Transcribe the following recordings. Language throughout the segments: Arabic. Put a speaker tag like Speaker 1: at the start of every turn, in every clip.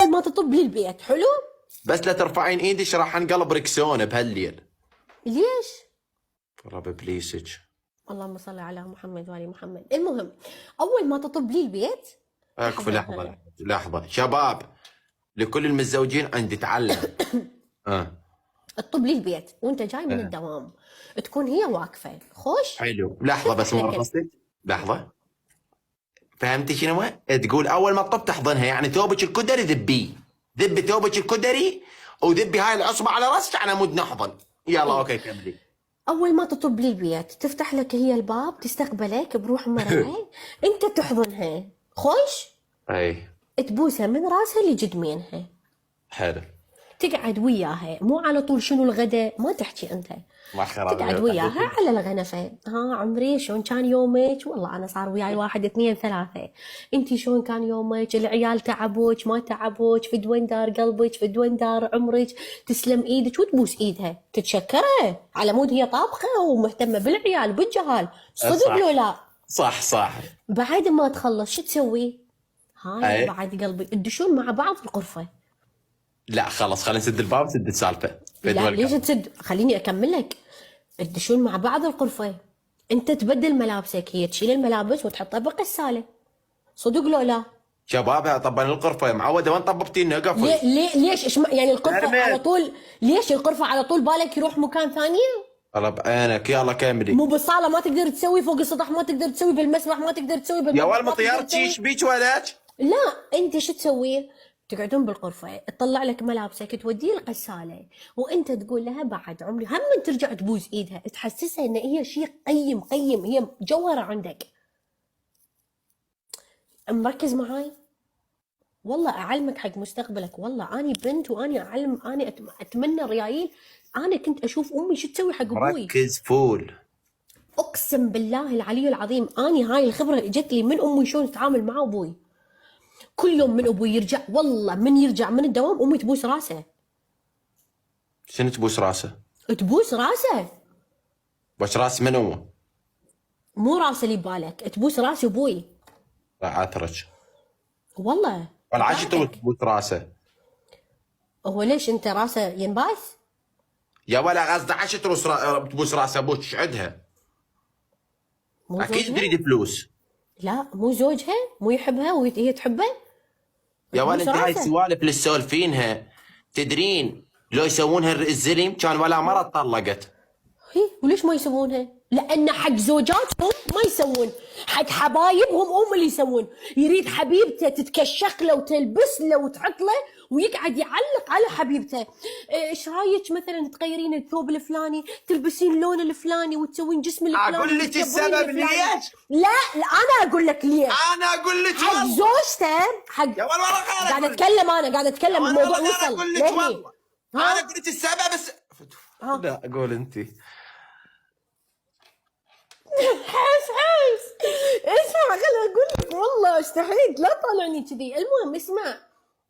Speaker 1: ما تطب لي البيت. حلو.
Speaker 2: بس لا ترفعين ايدك راح انقلب ركسونه بهالليل.
Speaker 1: ليش؟
Speaker 2: رب بليسك.
Speaker 1: اللهم صل على محمد وآل محمد. المهم اول ما تطب لي البيت
Speaker 2: اكفي لحظه لحظه شباب، لكل المتزوجين عندي تعلم.
Speaker 1: تطب لي البيت وانت جاي من الدوام، تكون هي واقفه خوش.
Speaker 2: حلو. لحظه بس
Speaker 1: تفتح لك
Speaker 2: ورطتك. لحظه. فهمتي شنو؟ تقول اول ما تطب تحضنها، يعني ثوبك الكدري ذبيه، ذبي ثوبك الكدري وذبي هاي العصبه على راسك على مود نحضن. يلا اوكي كملي.
Speaker 1: اول ما تطب لي البيت تفتح لك هي الباب، تستقبلك بروح مرعي، انت تحضنها خوش،
Speaker 2: اي
Speaker 1: تبوسها من راسها لجدمينها،
Speaker 2: حلو.
Speaker 1: تقعد وياها، مو على طول شنو الغداء، ما تحكي انت،
Speaker 2: ما خرب
Speaker 1: تقعد وياها على الغنفه. ها عمري شلون كان يومك؟ والله انا صار وياي 1 2 3. انتي شلون كان يومك؟ العيال تعبوك ما تعبوك؟ فد وين دار قلبك؟ فد وين دار عمرك؟ تسلم ايدك وتبوس ايدها، تتشكرها على مود هي طابخه ومهتمه بالعيال بالجهال. صدق لو لا؟
Speaker 2: صح صح.
Speaker 1: بعد ما تخلص شو تسوي؟ هاي بعد قلبي تدشون مع بعض الغرفه.
Speaker 2: لا خلص خلينا نسد الباب، سد السالفه.
Speaker 1: لا ليش تسد؟ خليني اكمل لك. تدشون مع بعض الغرفه، انت تبدل ملابسك، هي تشيل الملابس وتحطها بغساله. صدق لو لا؟
Speaker 2: شباب طبعا الغرفه معوده، وين طببتينا؟ قفل.
Speaker 1: ليش يعني الغرفه
Speaker 2: أرمل.
Speaker 1: على طول؟ ليش الغرفه على طول بالك يروح مكان ثاني؟
Speaker 2: الله بعينك. يلا كملي.
Speaker 1: مو بالصاله ما تقدر تسوي، فوق السطح ما تقدر تسوي، بالمسبح ما تقدر تسوي،
Speaker 2: يا
Speaker 1: بالمطبخ
Speaker 2: ولد
Speaker 1: ما تقدر
Speaker 2: طيارتك
Speaker 1: تسوي.
Speaker 2: ايش بيك ولد؟
Speaker 1: لا انت شو تسوي؟ تقعدون بالغرفه، تطلع لك ملابسك توديه الغساله، وانت تقول لها بعد عمري هم ترجع تبوس ايدها، تحسسها ان هي شيء قيم، هي جوهره عندك. مركز معاي؟ والله اعلمك حق مستقبلك، والله اني بنت واني اعلم، اني اتمنى الريايل. انا كنت اشوف امي شو تسوي حق ابوي.
Speaker 2: ركز فول.
Speaker 1: اقسم بالله العلي العظيم اني هاي الخبره جت لي من امي شلون تتعامل مع ابوي. كل يوم من ابوي يرجع، والله من يرجع من الدوام امي تبوس راسه.
Speaker 2: شنو تبوس راسه؟
Speaker 1: تبوس راسه،
Speaker 2: بوس راس من هو؟
Speaker 1: مو راسه اللي ببالك، تبوس راس ابوي.
Speaker 2: لا عثرك.
Speaker 1: والله
Speaker 2: ولا عاشي تبوس راسه.
Speaker 1: هو ليش انت راسه ينباس؟
Speaker 2: يا ولا قصدي عاشي تبوس راس ابوك ايش عندها؟
Speaker 1: مو
Speaker 2: اكيد
Speaker 1: زوجها؟
Speaker 2: تريد فلوس.
Speaker 1: لا مو زوجها، مو يحبها وهي تحبه.
Speaker 2: يا ولد
Speaker 1: تبوس
Speaker 2: انت هاي
Speaker 1: راسه.
Speaker 2: السوالف اللي تسولفينها تدرين لو يسوونها الزلم كان ولا مره طلقت.
Speaker 1: هي وليش ما يسوونها؟ لان حق زوجاتهم ما يسوون، حق حبايبهم هم اللي يسوون. يريد حبيبته تتكشخ له وتلبس له وتحط له ويقعد يعلق على حبيبته. ايش رايك مثلا تغيرين الثوب الفلاني، تلبسين اللون الفلاني وتسوين جسم الفلاني؟
Speaker 2: اقول لك السبب ليش؟
Speaker 1: لا انا اقول لك ليش.
Speaker 2: انا اقول لك
Speaker 1: حق
Speaker 2: والله.
Speaker 1: زوجته، حق
Speaker 2: يا ولد والله
Speaker 1: قاعده اتكلم، انا قاعده اتكلم، الموضوع
Speaker 2: انا
Speaker 1: وصل
Speaker 2: اقول لك
Speaker 1: لهني.
Speaker 2: والله. انا اقول لك السبب بس. لا قول انت.
Speaker 1: حس اسمع خليني اقول لك، والله استحيت لا تطالعني كذي. المهم اسمع.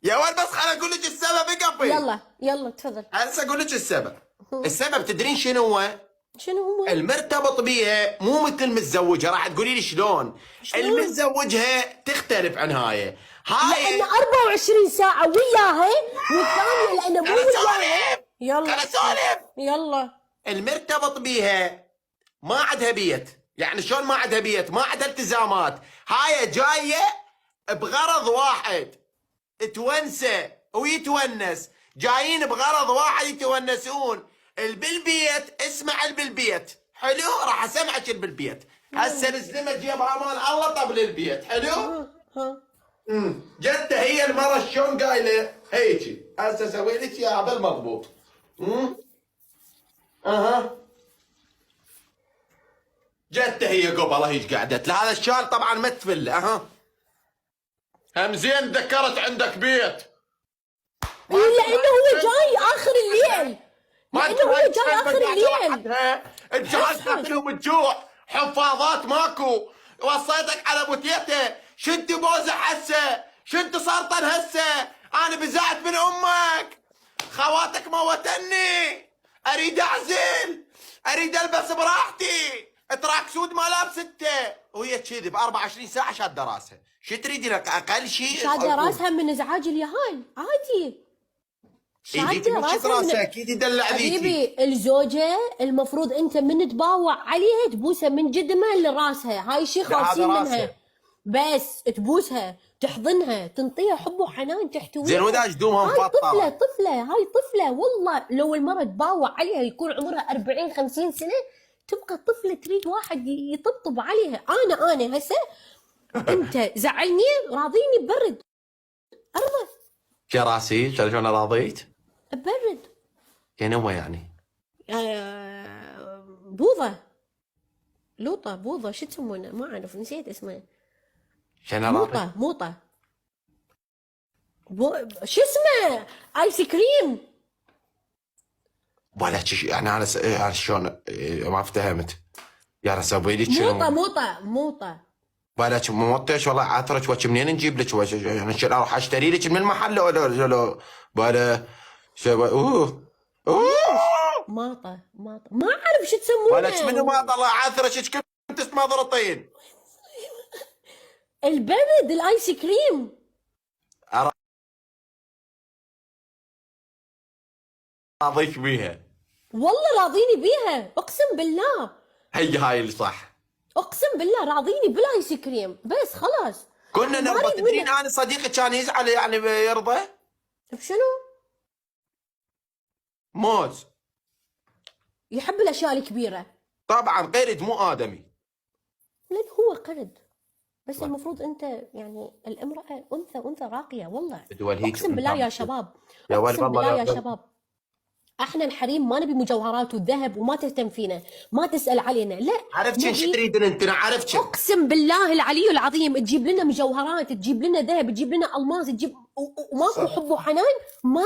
Speaker 2: يا ولد بس خليني اقول لك السبب قبل.
Speaker 1: يلا تفضل.
Speaker 2: هسه اقول لك السبب. السبب تدرين شنو هو؟
Speaker 1: شنو هو؟
Speaker 2: المرتبط بيها مو مثل المتزوجه. راح تقولي لي شلون؟ المتزوجها تختلف عن هاي.
Speaker 1: لأن 24 ساعة وياها، والثانية لأنه مو وياها.
Speaker 2: انا سولف.
Speaker 1: يلا
Speaker 2: المرتبط بيها ما عندها بيت. يعني شلون ما عندها بيت؟ ما عندها التزامات. هاي جايه بغرض واحد، تونسه ويتونس. جايين بغرض واحد يتونسون. بالبيت اسمع بالبيت حلو. راح اسمعك بالبيت. هسه نسلمت جيبها مال الله طب للبيت حلو. جته هي المره شلون قايله هيجي. هسه اسوي لك اياها بالمضبوط. اها جته هي قبل هيج قعدت لهذا الشال طبعا ما تفله. هم زين ذكرت عندك بيت.
Speaker 1: لأنه هو جاي آخر الليل. لأنه هو جاي آخر الليل.
Speaker 2: الجهاز تاكلهم الجوع. حفاظات ماكو. وصيتك على بوتيته. شنت بوزح هسه؟ شنت سرطان هسه؟ انا بزعت من امك. خواتك موتني. اريد اعزل. اريد البس براحتي. تراك سود ما لابسته وهي كذي ب 24 ساعه شاده راسها. شو تريدين اقل شيء؟
Speaker 1: شاده راسها من ازعاج اليهال عادي.
Speaker 2: يديك مش راسها اكيد يدلع ذيكي.
Speaker 1: حبيبي الزوجه المفروض انت من تباوع عليها تبوسها من جدمها لراسها، هاي شيء خالصين منها. بس تبوسها تحضنها تنطيها حب وحنان تحتويها.
Speaker 2: زين واذا جدومها مفطره؟
Speaker 1: هاي طفله والله لو المرأة تباوع عليها يكون عمرها 40 50 سنه تبقى طفله تريد واحد يطبطب عليها. انا هسه انت زعلني راضيني ببرد ارضى.
Speaker 2: راسي شلون راضيت؟
Speaker 1: ببرد
Speaker 2: يعني هو يعني
Speaker 1: بوظه لوطه بوظه شو تسمونه ما اعرف نسيت اسمه. موطه شو اسمه ايس كريم.
Speaker 2: ولا يعني انا شلون ما افتهمت. يا اسوي لك
Speaker 1: موطه
Speaker 2: ولا موطش والله عاثرك وش منين نجيب لك وش يعني اروح اشتري لك من المحل ولا
Speaker 1: ماطه ما اعرف شو تسمونه.
Speaker 2: ولا منو ما طلع عاثرك كنت تمضرطين.
Speaker 1: البرد الايس كريم
Speaker 2: راضيك بيها
Speaker 1: والله راضيني بيها اقسم بالله.
Speaker 2: هاي اللي صح
Speaker 1: اقسم بالله راضيني بالايس كريم بس خلاص.
Speaker 2: كنا نرضى. تدرين انا صديقي كان يزعل يعني يرضى
Speaker 1: بشنو؟
Speaker 2: موز.
Speaker 1: يحب الاشياء الكبيره
Speaker 2: طبعا قرد مو ادمي.
Speaker 1: لان هو قرد بس المفروض انت يعني الامراه انثى راقيه والله. اقسم بالله يا شباب اقسم بالله يا شباب احنا الحريم ما نبي مجوهرات وذهب وما تهتم فينا ما تسال علينا. لا
Speaker 2: عرفت شو تريدين انت؟ عرفت
Speaker 1: اقسم بالله العلي العظيم تجيب لنا مجوهرات تجيب لنا ذهب تجيب لنا الماس تجيب وماكو حب وحنان ما